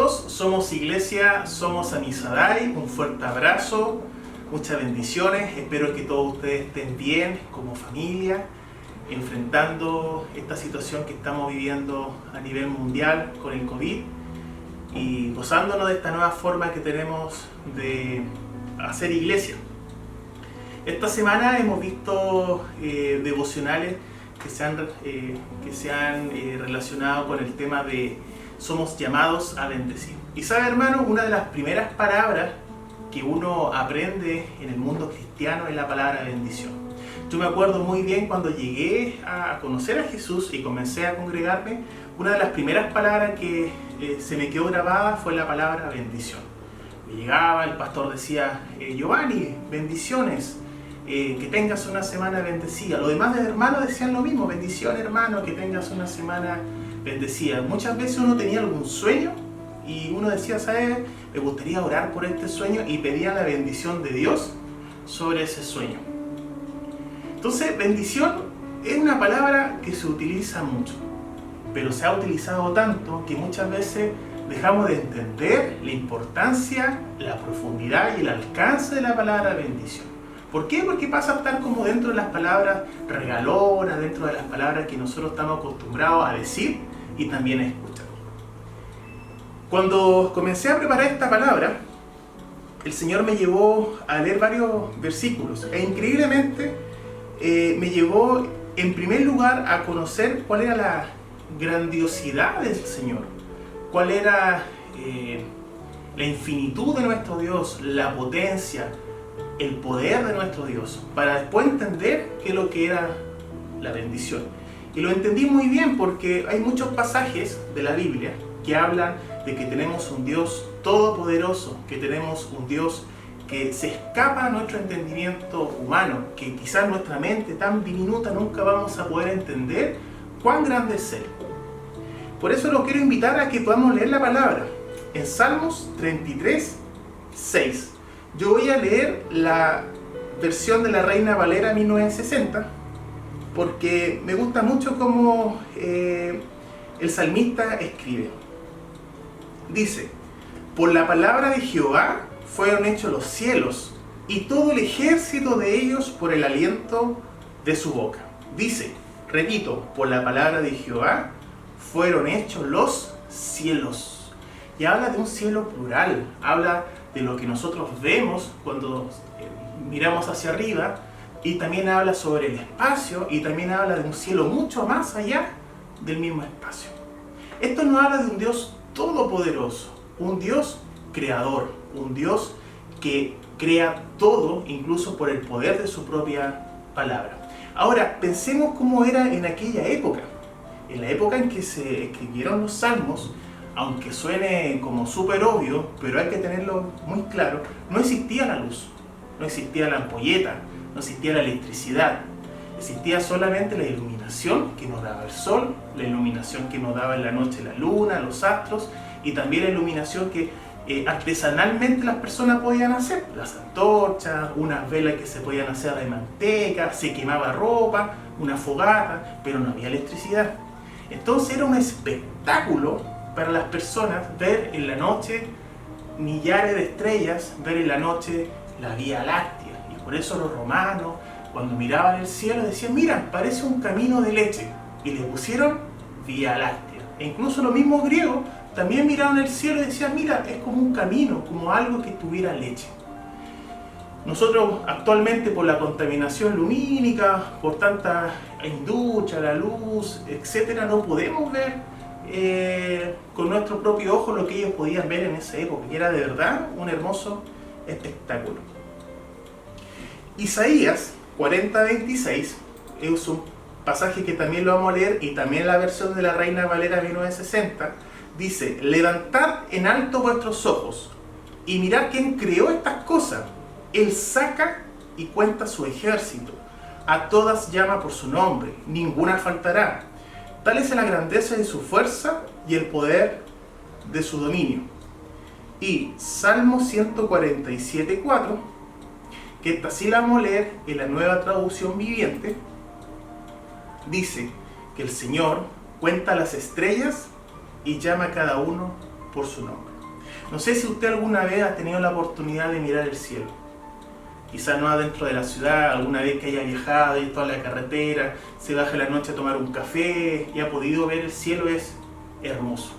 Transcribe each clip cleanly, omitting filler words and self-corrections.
todos, somos Iglesia, somos Amisadai, un fuerte abrazo, muchas bendiciones, espero que todos ustedes estén bien como familia, enfrentando esta situación que estamos viviendo a nivel mundial con el COVID y gozándonos de esta nueva forma que tenemos de hacer iglesia. Esta semana hemos visto devocionales que se han relacionado con el tema de somos llamados a bendecir. Y sabe, hermano, una de las primeras palabras que uno aprende en el mundo cristiano es la palabra bendición. Yo me acuerdo muy bien cuando llegué a conocer a Jesús y comencé a congregarme, una de las primeras palabras que se me quedó grabada fue la palabra bendición. Me llegaba, el pastor decía, Giovanni, bendiciones, que tengas una semana bendecida. Los demás hermanos decían lo mismo, bendición hermano, que tengas una semana bendecida. Muchas veces uno tenía algún sueño y uno decía, ¿sabes? Me gustaría orar por este sueño y pedía la bendición de Dios sobre ese sueño. Entonces, bendición es una palabra que se utiliza mucho, pero se ha utilizado tanto que muchas veces dejamos de entender la importancia, la profundidad y el alcance de la palabra bendición. ¿Por qué? Porque pasa a estar como dentro de las palabras regalonas, dentro de las palabras que nosotros estamos acostumbrados a decir y también a escuchar. Cuando comencé a preparar esta palabra, el Señor me llevó a leer varios versículos e increíblemente me llevó en primer lugar a conocer cuál era la grandiosidad del Señor, cuál era la infinitud de nuestro Dios, la potencia, el poder de nuestro Dios, para después entender qué es lo que era la bendición. Y lo entendí muy bien porque hay muchos pasajes de la Biblia que hablan de que tenemos un Dios todopoderoso, que tenemos un Dios que se escapa a nuestro entendimiento humano, que quizás nuestra mente tan diminuta nunca vamos a poder entender cuán grande es Él. Por eso los quiero invitar a que podamos leer la palabra en Salmos 33, 6. Yo voy a leer la versión de la Reina Valera 1960 porque me gusta mucho cómo el salmista escribe. Dice, por la palabra de Jehová fueron hechos los cielos y todo el ejército de ellos por el aliento de su boca. Dice, repito, por la palabra de Jehová fueron hechos los cielos. Y habla de un cielo plural, habla de lo que nosotros vemos cuando miramos hacia arriba, y también habla sobre el espacio, y también habla de un cielo mucho más allá del mismo espacio. Esto nos habla de un Dios todopoderoso, un Dios creador, un Dios que crea todo, incluso por el poder de su propia palabra. Ahora, pensemos cómo era en aquella época. En la época en que se escribieron los salmos, aunque suene como súper obvio, pero hay que tenerlo muy claro, no existía la luz, no existía la ampolleta, no existía la electricidad, existía solamente la iluminación que nos daba el sol, la iluminación que nos daba en la noche la luna, los astros, y también la iluminación que artesanalmente las personas podían hacer, las antorchas, unas velas que se podían hacer de manteca, se quemaba ropa, una fogata, pero no había electricidad. Entonces era un espectáculo para las personas ver en la noche millares de estrellas, ver en la noche la Vía Láctea. Y por eso los romanos, cuando miraban el cielo, decían, mira, parece un camino de leche. Y le pusieron Vía Láctea. E incluso los mismos griegos también miraban el cielo y decían, mira, es como un camino, como algo que tuviera leche. Nosotros actualmente por la contaminación lumínica, por tanta industria, la luz, etcétera, no podemos ver con nuestro propio ojo lo que ellos podían ver en esa época, y era de verdad un hermoso espectáculo. Isaías 40:26 es un pasaje que también lo vamos a leer, y también la versión de la Reina Valera 1960 dice, levantad en alto vuestros ojos y mirad quién creó estas cosas. Él saca y cuenta su ejército, a todas llama por su nombre, ninguna faltará. Tal es la grandeza de su fuerza y el poder de su dominio. Y Salmo 147:4, que esta sí la vamos a leer en la Nueva Traducción Viviente, dice que el Señor cuenta las estrellas y llama a cada uno por su nombre. No sé si usted alguna vez ha tenido la oportunidad de mirar el cielo. Quizás no adentro de la ciudad, alguna vez que haya viajado y toda la carretera, se baja la noche a tomar un café y ha podido ver el cielo, es hermoso.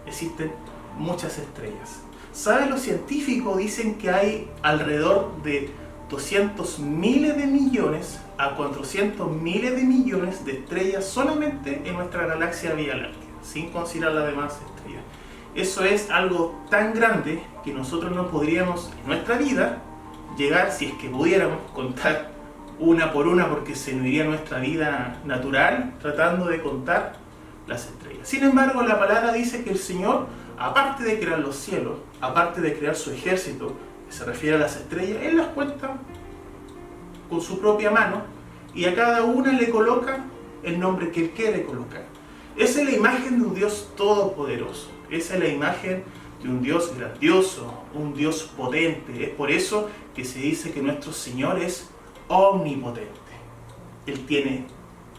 Existen muchas estrellas. ¿Saben? Los científicos dicen que hay alrededor de 200 miles de millones a 400 miles de millones de estrellas solamente en nuestra galaxia Vía Láctea, sin considerar las demás estrellas. Eso es algo tan grande que nosotros no podríamos en nuestra vida llegar, si es que pudiéramos contar una por una, porque se nos iría nuestra vida natural tratando de contar las estrellas. Sin embargo, la palabra dice que el Señor, aparte de crear los cielos, aparte de crear su ejército, que se refiere a las estrellas, Él las cuenta con su propia mano y a cada una le coloca el nombre que Él quiere colocar. Esa es la imagen de un Dios todopoderoso. Esa es la imagen de un Dios grandioso, un Dios potente. Es por eso que se dice que nuestro Señor es omnipotente. Él tiene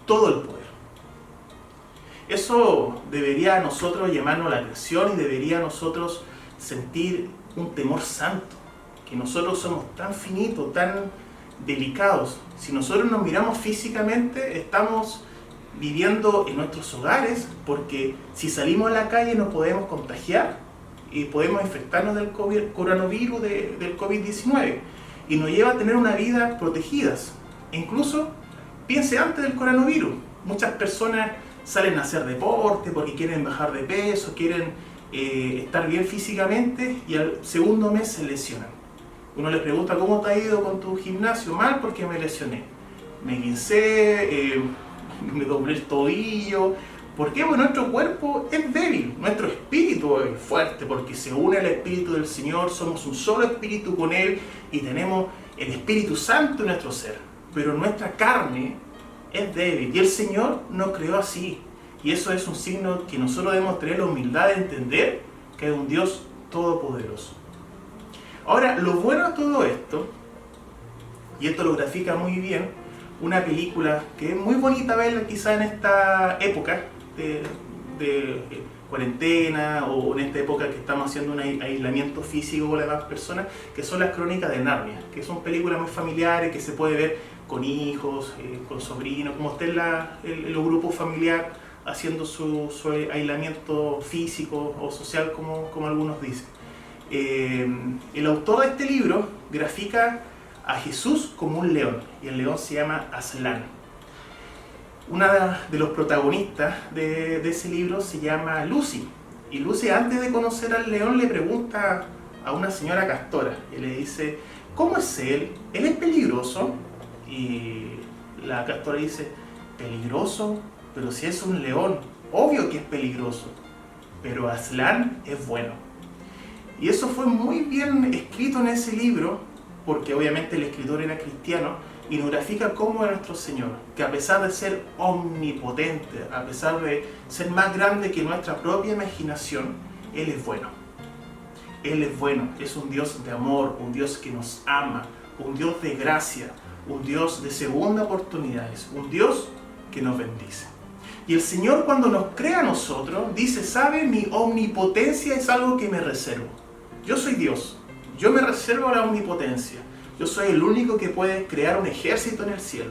todo el poder. Eso debería a nosotros llamarnos la atención y debería a nosotros sentir un temor santo. Que nosotros somos tan finitos, tan delicados. Si nosotros nos miramos físicamente, estamos viviendo en nuestros hogares, porque si salimos a la calle nos podemos contagiar y podemos infectarnos del coronavirus, del COVID-19, y nos lleva a tener una vida protegidas. E incluso, piense antes del coronavirus, muchas personas salen a hacer deporte porque quieren bajar de peso, quieren estar bien físicamente, y al segundo mes se lesionan. Uno les pregunta: ¿cómo te ha ido con tu gimnasio? Mal, porque me lesioné, me guincé, me doblé el tobillo. ¿Por qué? Porque nuestro cuerpo es débil, nuestro espíritu es fuerte, porque se une al Espíritu del Señor, somos un solo espíritu con Él y tenemos el Espíritu Santo en nuestro ser. Pero nuestra carne es débil y el Señor nos creó así. Y eso es un signo que nosotros debemos tener la humildad de entender que es un Dios todopoderoso. Ahora, lo bueno de todo esto, y esto lo grafica muy bien, una película que es muy bonita verla quizá en esta época de cuarentena, o en esta época que estamos haciendo un aislamiento físico con las demás personas, que son las Crónicas de Narnia, que son películas muy familiares que se puede ver con hijos, con sobrinos, como esté el grupo familiar haciendo su aislamiento físico o social, como algunos dicen. El autor de este libro grafica a Jesús como un león, y el león se llama Aslan. Una de los protagonistas de ese libro se llama Lucy, y Lucy, antes de conocer al león, le pregunta a una señora castora y le dice: ¿cómo es él? ¿Él es peligroso? Y la castora dice: ¿peligroso? Pero si es un león, obvio que es peligroso, pero Aslan es bueno. Y eso fue muy bien escrito en ese libro, porque obviamente el escritor era cristiano, y nos grafica cómo es nuestro Señor, que a pesar de ser omnipotente, a pesar de ser más grande que nuestra propia imaginación, Él es bueno. Él es bueno, es un Dios de amor, un Dios que nos ama, un Dios de gracia, un Dios de segunda oportunidades, un Dios que nos bendice. Y el Señor, cuando nos crea a nosotros, dice: ¿sabe? Mi omnipotencia es algo que me reservo. Yo soy Dios, yo me reservo la omnipotencia. Yo soy el único que puede crear un ejército en el cielo.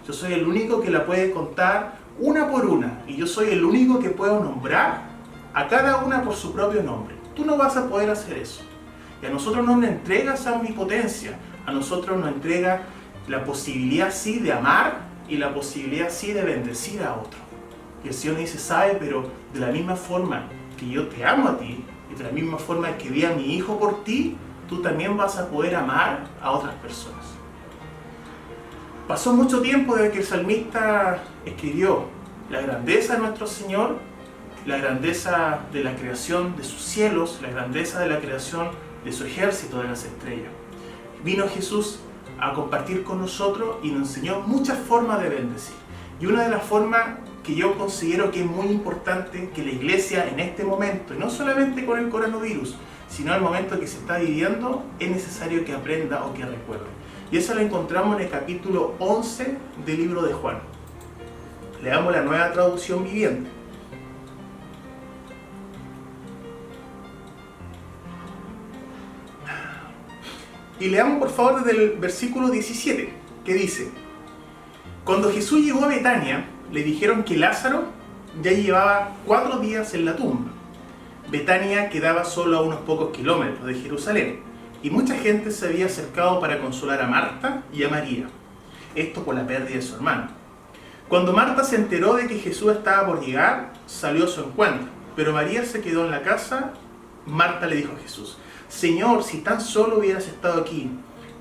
Yo soy el único que la puede contar una por una. Y yo soy el único que puedo nombrar a cada una por su propio nombre. Tú no vas a poder hacer eso. Y a nosotros no nos entrega esa omnipotencia. A nosotros nos entrega la posibilidad sí de amar y la posibilidad sí de bendecir a otro. Y el Señor nos dice: ¿sabe? Pero de la misma forma que yo te amo a ti, y de la misma forma que di a mi hijo por ti, tú también vas a poder amar a otras personas. Pasó mucho tiempo desde que el salmista escribió la grandeza de nuestro Señor, la grandeza de la creación de sus cielos, la grandeza de la creación de su ejército de las estrellas. Vino Jesús a compartir con nosotros y nos enseñó muchas formas de bendecir. Y una de las formas que yo considero que es muy importante que la iglesia en este momento, y no solamente con el coronavirus, sino al momento que se está viviendo, es necesario que aprenda o que recuerde. Y eso lo encontramos en el capítulo 11 del libro de Juan. Leamos la Nueva Traducción Viviente. Y leamos por favor desde el versículo 17, que dice: Cuando Jesús llegó a Betania, le dijeron que Lázaro ya llevaba 4 días en la tumba. Betania quedaba solo a unos pocos kilómetros de Jerusalén, y mucha gente se había acercado para consolar a Marta y a María, esto por la pérdida de su hermano. Cuando Marta se enteró de que Jesús estaba por llegar, salió a su encuentro, pero María se quedó en la casa. Marta le dijo a Jesús: Señor, si tan solo hubieras estado aquí,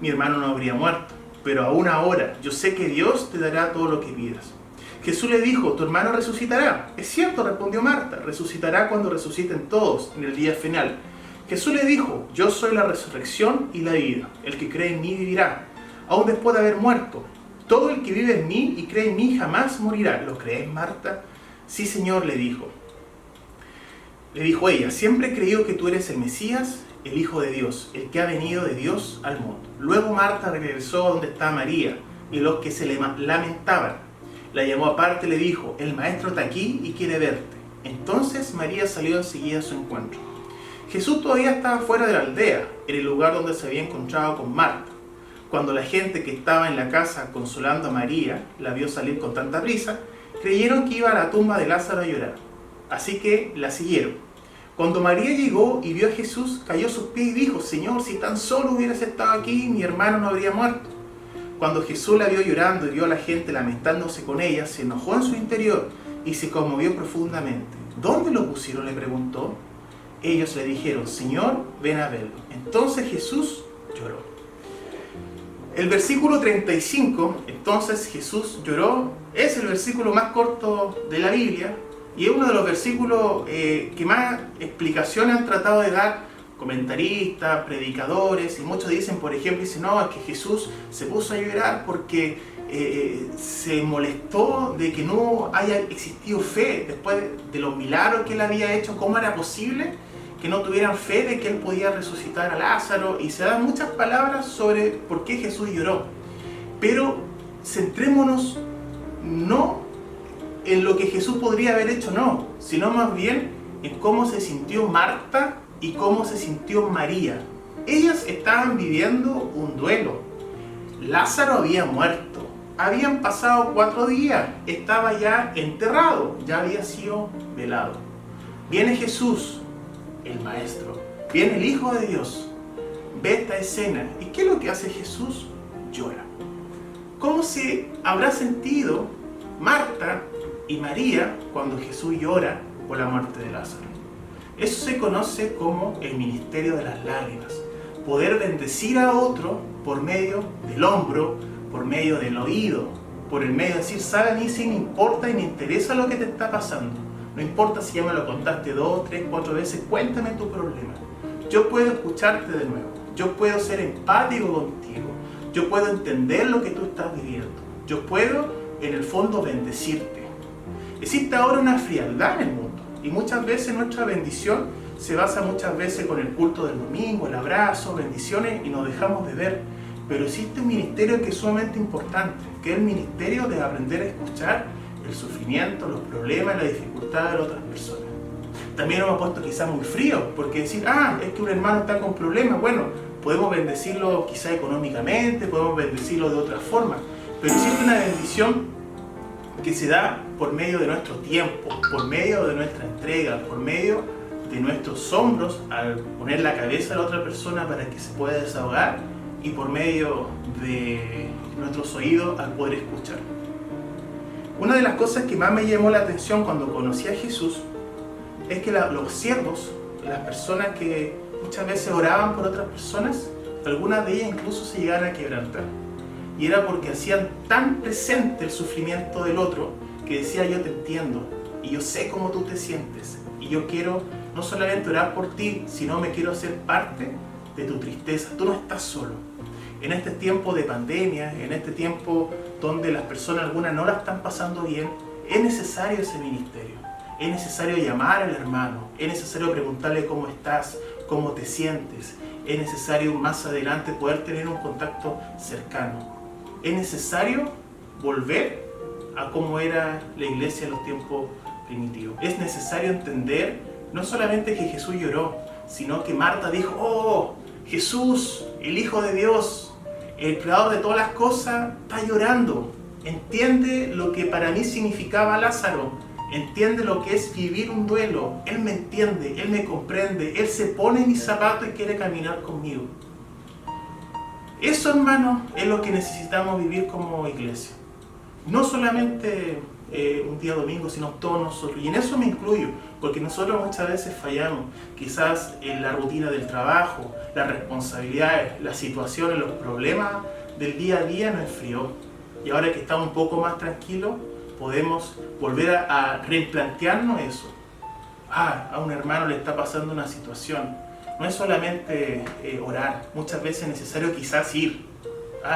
mi hermano no habría muerto, pero aún ahora yo sé que Dios te dará todo lo que pidas. Jesús le dijo: tu hermano resucitará. Es cierto, respondió Marta, resucitará cuando resuciten todos en el día final. Jesús le dijo: yo soy la resurrección y la vida. El que cree en mí vivirá, aún después de haber muerto. Todo el que vive en mí y cree en mí jamás morirá. ¿Lo crees, Marta? Sí, Señor, le dijo. Le dijo ella: siempre he creído que tú eres el Mesías, el Hijo de Dios, el que ha venido de Dios al mundo. Luego Marta regresó a donde estaba María y los que se le lamentaban. La llamó aparte y le dijo: el maestro está aquí y quiere verte. Entonces María salió enseguida a su encuentro. Jesús todavía estaba fuera de la aldea, en el lugar donde se había encontrado con Marta. Cuando la gente que estaba en la casa consolando a María la vio salir con tanta prisa, creyeron que iba a la tumba de Lázaro a llorar. Así que la siguieron. Cuando María llegó y vio a Jesús, cayó a sus pies y dijo: Señor, si tan solo hubieras estado aquí, mi hermano no habría muerto. Cuando Jesús la vio llorando y vio a la gente lamentándose con ella, se enojó en su interior y se conmovió profundamente. ¿Dónde lo pusieron?, le preguntó. Ellos le dijeron: Señor, ven a verlo. Entonces Jesús lloró. El versículo 35, entonces Jesús lloró, es el versículo más corto de la Biblia y es uno de los versículos que más explicaciones han tratado de dar comentaristas, predicadores, y muchos dicen, por ejemplo, no, es que Jesús se puso a llorar porque se molestó de que no haya existido fe después de los milagros que él había hecho. ¿Cómo era posible que no tuvieran fe de que él podía resucitar a Lázaro? Y se dan muchas palabras sobre por qué Jesús lloró. Pero centrémonos no en lo que Jesús podría haber hecho, no, sino más bien en cómo se sintió Marta y cómo se sintió María. Ellas estaban viviendo un duelo. Lázaro había muerto. Habían pasado 4 días. Estaba ya enterrado. Ya había sido velado. Viene Jesús, el Maestro. Viene el Hijo de Dios. Ve esta escena. ¿Y qué es lo que hace Jesús? Llora. ¿Cómo se habrá sentido Marta y María cuando Jesús llora por la muerte de Lázaro? Eso se conoce como el ministerio de las lágrimas. Poder bendecir a otro por medio del hombro, por medio del oído, por el medio de decir: sabe, a mí sí me importa y me interesa lo que te está pasando. No importa si ya me lo contaste 2, 3, 4 veces, cuéntame tu problema. Yo puedo escucharte de nuevo. Yo puedo ser empático contigo. Yo puedo entender lo que tú estás viviendo. Yo puedo, en el fondo, bendecirte. Existe ahora una frialdad en el mundo. Y muchas veces nuestra bendición se basa muchas veces con el culto del domingo, el abrazo, bendiciones, y nos dejamos de ver. Pero existe un ministerio que es sumamente importante, que es el ministerio de aprender a escuchar el sufrimiento, los problemas, la dificultad de las otras personas. También nos hemos puesto quizás muy fríos, porque decir: es que un hermano está con problemas. Bueno, podemos bendecirlo quizás económicamente, podemos bendecirlo de otras formas, pero existe una bendición que se da por medio de nuestro tiempo, por medio de nuestra entrega, por medio de nuestros hombros al poner la cabeza a la otra persona para que se pueda desahogar, y por medio de nuestros oídos al poder escuchar. Una de las cosas que más me llamó la atención cuando conocí a Jesús es que los siervos, las personas que muchas veces oraban por otras personas, algunas de ellas incluso se llegaban a quebrantar. Y era porque hacían tan presente el sufrimiento del otro que decía: yo te entiendo y yo sé cómo tú te sientes y yo quiero no solamente orar por ti, sino me quiero hacer parte de tu tristeza. Tú no estás solo. En este tiempo de pandemia, en este tiempo donde las personas algunas no la están pasando bien, es necesario ese ministerio. Es necesario llamar al hermano, es necesario preguntarle cómo estás, cómo te sientes. Es necesario más adelante poder tener un contacto cercano. Es necesario volver a cómo era la iglesia en los tiempos primitivos. Es necesario entender no solamente que Jesús lloró, sino que Marta dijo: Jesús, el Hijo de Dios, el creador de todas las cosas, está llorando. Entiende lo que para mí significaba Lázaro. Entiende lo que es vivir un duelo. Él me entiende, Él me comprende. Él se pone en mis zapatos y quiere caminar conmigo. Eso, hermano, es lo que necesitamos vivir como iglesia. No solamente un día domingo, sino todos nosotros. Y en eso me incluyo, porque nosotros muchas veces fallamos. Quizás en la rutina del trabajo, las responsabilidades, las situaciones, los problemas del día a día nos enfrió. Y ahora que estamos un poco más tranquilos, podemos volver a replantearnos eso. A un hermano le está pasando una situación. No es solamente orar, muchas veces es necesario quizás ir.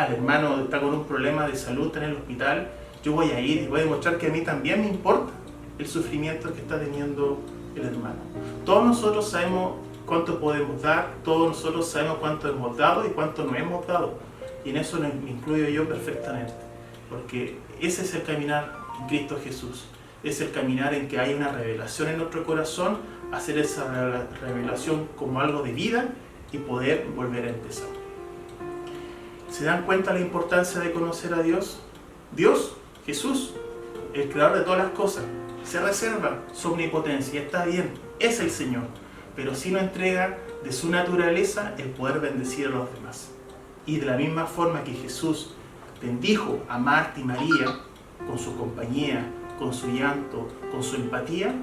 El hermano está con un problema de salud, está en el hospital, yo voy a ir y voy a demostrar que a mí también me importa el sufrimiento que está teniendo el hermano. Todos nosotros sabemos cuánto podemos dar, todos nosotros sabemos cuánto hemos dado y cuánto no hemos dado. Y en eso me incluyo yo perfectamente, porque ese es el caminar en Cristo Jesús. Es el caminar en que hay una revelación en nuestro corazón, hacer esa revelación como algo de vida y poder volver a empezar. ¿Se dan cuenta la importancia de conocer a Dios? Dios, Jesús, el creador de todas las cosas, se reserva su omnipotencia y está bien, es el Señor, pero sí nos entrega de su naturaleza el poder bendecir a los demás. Y de la misma forma que Jesús bendijo a Marta y María con su compañía, con su llanto, con su empatía,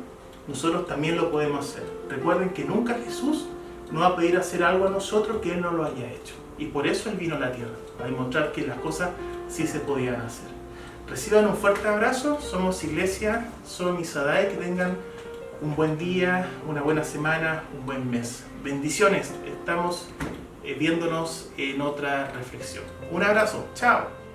nosotros también lo podemos hacer. Recuerden que nunca Jesús nos va a pedir hacer algo a nosotros que Él no lo haya hecho. Y por eso Él vino a la tierra, para demostrar que las cosas sí se podían hacer. Reciban un fuerte abrazo, somos Iglesia, somos Misadai, que tengan un buen día, una buena semana, un buen mes. Bendiciones, estamos viéndonos en otra reflexión. Un abrazo, chao.